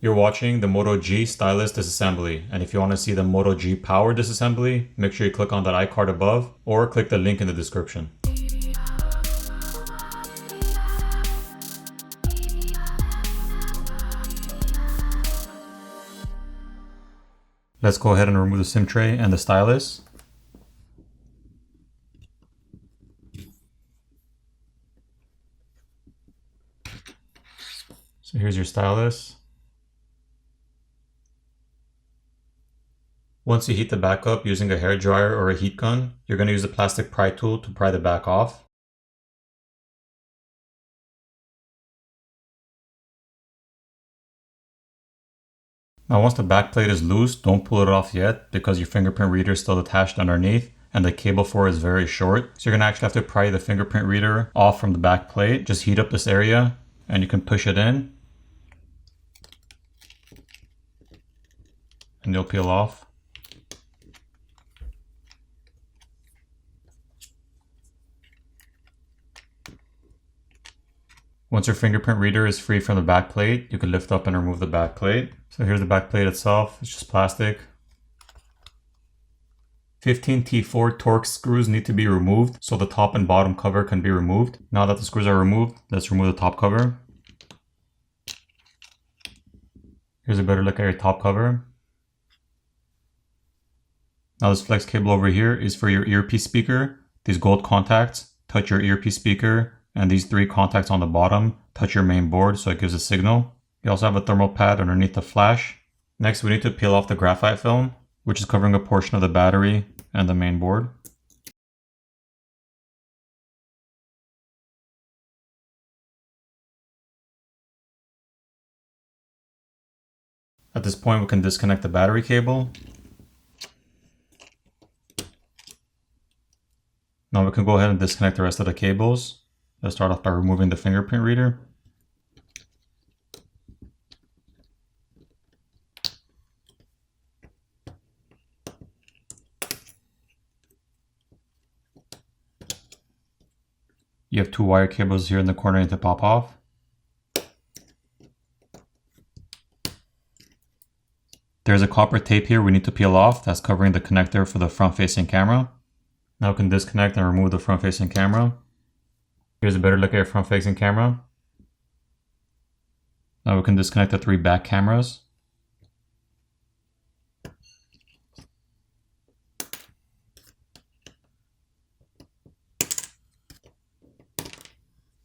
You're watching the Moto G Stylus Disassembly, and if you want to see the Moto G Power Disassembly, make sure you click on that iCard above or click the link in the description. Let's go ahead and remove the SIM tray and the stylus. So here's your stylus. Once you heat the back up using a hairdryer or a heat gun, you're going to use a plastic pry tool to pry the back off. Now once the back plate is loose, don't pull it off yet because your fingerprint reader is still attached underneath and the cable for it is very short. So you're going to actually have to pry the fingerprint reader off from the back plate. Just heat up this area and you can push it in and it'll peel off. Once your fingerprint reader is free from the back plate, you can lift up and remove the back plate. So here's the back plate itself. It's just plastic. 15 T4 Torx screws need to be removed so the top and bottom cover can be removed. Now that the screws are removed, let's remove the top cover. Here's a better look at your top cover. Now this flex cable over here is for your earpiece speaker. These gold contacts touch your earpiece speaker, and these three contacts on the bottom touch your main board so it gives a signal. You also have a thermal pad underneath the flash. Next, we need to peel off the graphite film, which is covering a portion of the battery and the main board. At this point, we can disconnect the battery cable. Now we can go ahead and disconnect the rest of the cables. Let's start off by removing the fingerprint reader. You have two wire cables here in the corner you need to pop off. There's a copper tape here we need to peel off that's covering the connector for the front-facing camera. Now we can disconnect and remove the front-facing camera. Here's a better look at your front-facing camera. Now we can disconnect the three back cameras.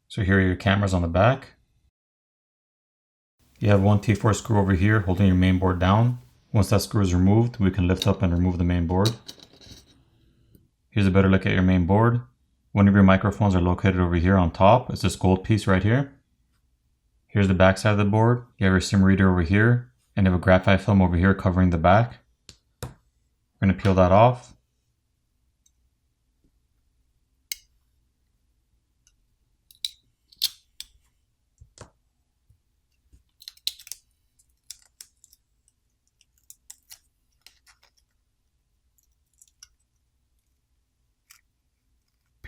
So here are your cameras on the back. You have one T4 screw over here holding your main board down. Once that screw is removed, we can lift up and remove the main board. Here's a better look at your main board. One of your microphones are located over here on top. It's this gold piece right here. Here's the back side of the board. You have your SIM reader over here, and you have a graphite film over here covering the back. We're going to peel that off.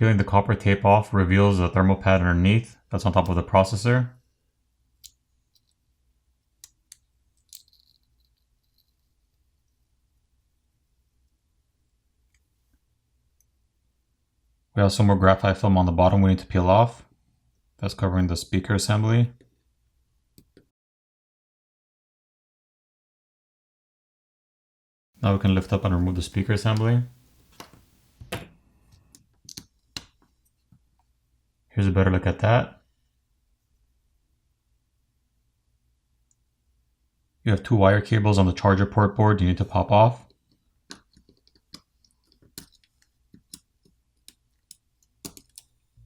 Peeling the copper tape off reveals the thermal pad underneath that's on top of the processor. We have some more graphite film on the bottom we need to peel off. That's covering the speaker assembly. Now we can lift up and remove the speaker assembly. Here's a better look at that. You have two wire cables on the charger port board you need to pop off.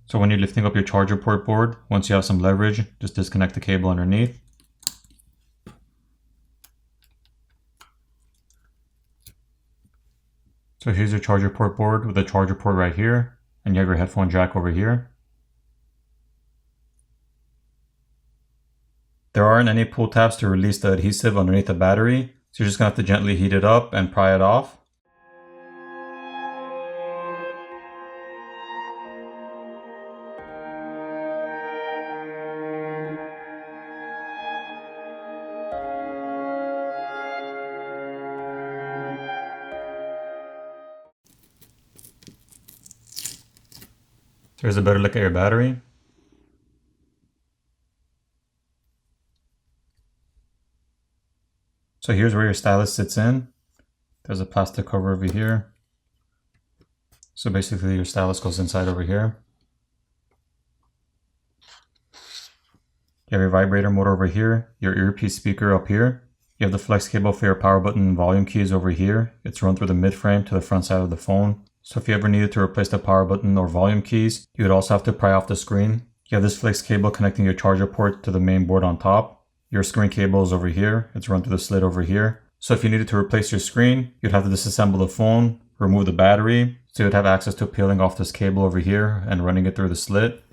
So when you're lifting up your charger port board, once you have some leverage, just disconnect the cable underneath. So here's your charger port board with a charger port right here, and you have your headphone jack over here. There aren't any pull tabs to release the adhesive underneath the battery, so you're just going to have to gently heat it up and pry it off. here's a better look at your battery. So here's where your stylus sits in. There's a plastic cover over here. So basically your stylus goes inside over here. You have your vibrator motor over here, your earpiece speaker up here. You have the flex cable for your power button and volume keys over here. It's run through the mid frame to the front side of the phone. So if you ever needed to replace the power button or volume keys, you would also have to pry off the screen. You have this flex cable connecting your charger port to the main board on top. Your screen cable is over here. It's run through the slit over here. So if you needed to replace your screen, you'd have to disassemble the phone, remove the battery. So you'd have access to peeling off this cable over here and running it through the slit.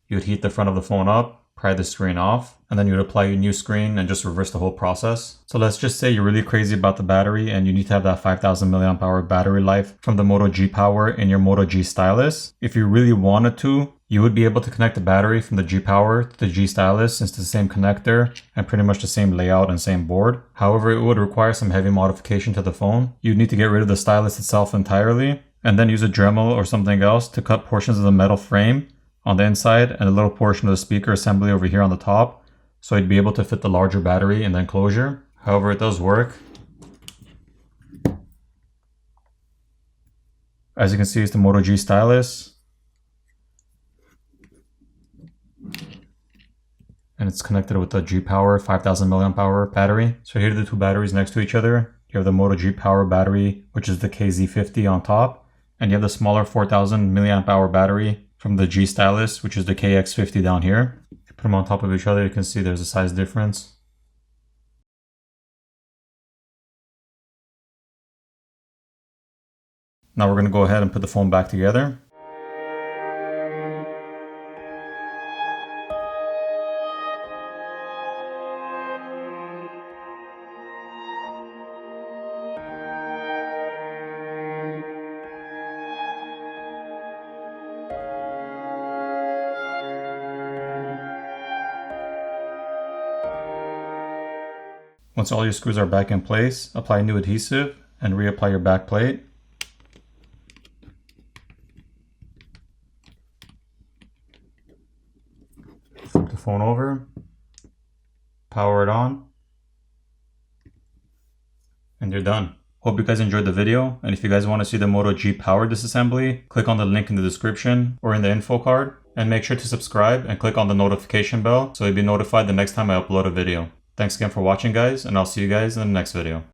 You'd heat the front of the phone up, pry the screen off, and then you would apply your new screen and just reverse the whole process. So let's just say you're really crazy about the battery and you need to have that 5000 mAh battery life from the Moto G Power in your Moto G Stylus. If you really wanted to, you would be able to connect the battery from the G Power to the G Stylus since it's the same connector and pretty much the same layout and same board. However, it would require some heavy modification to the phone. You'd need to get rid of the stylus itself entirely and then use a Dremel or something else to cut portions of the metal frame on the inside and a little portion of the speaker assembly over here on the top, so you'd be able to fit the larger battery in the enclosure. However, it does work. As you can see, it's the Moto G Stylus. And it's connected with the G Power 5000 mAh battery. So here are the two batteries next to each other. You have the Moto G Power battery, which is the KZ50 on top, and you have the smaller 4000 mAh battery from the G Stylus, which is the KX50 down here. If you put them on top of each other, you can see there's a size difference. Now we're going to go ahead and put the phone back together. Once all your screws are back in place, apply new adhesive and reapply your back plate. Flip the phone over, power it on, and you're done. Hope you guys enjoyed the video, and if you guys want to see the Moto G Power disassembly, click on the link in the description or in the info card, and make sure to subscribe and click on the notification bell so you'll be notified the next time I upload a video. Thanks again for watching, guys, and I'll see you guys in the next video.